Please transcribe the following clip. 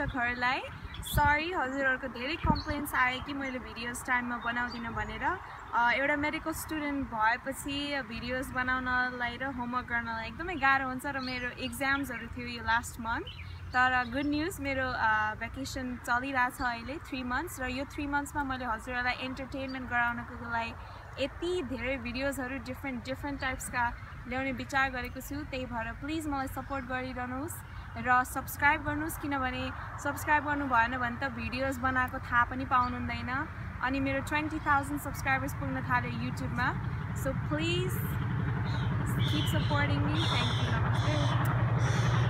दर्शकहरूलाई सरी हजुरहरूको धेरै कम्प्लेन्ट्स आयो कि मैले भिडियोज टाइममा बनाउँदिनँ भनेर एउटा मेडिकल स्टुडेन्ट भएपछि भिडियोज बनाउनलाई र होमवर्क गर्नलाई एकदमै गाह्रो हुन्छ र मेरो एक्जाम्सहरू थियो यो लास्ट मन्थ तर गुड न्युज मेरो भ्याकेसन चलिरहेछ अहिले 3 मन्थ्स र यो 3 मन्थ्समा मैले हजुरहरूलाई एन्टरटेनमेन्ट गराउनको लागि यति धेरै भिडियोजहरू डिफ्रेन्ट टाइप्सका ल्याउने विचार गरेको छु त्यही भएर प्लिज मलाई सपोर्ट गरिरहनुहोस् र सब्स्क्राइब गर्नुहोस् किनभने सब्स्क्राइब गर्नु भएन भने त भिडियोज बनाएको थाहा पनि पाउनु हुँदैन अनि मेरो 20,000 सब्स्क्राइबर्स पुग्न थाल्यो युट्युबमा so please keep supporting me thank you नमस्ते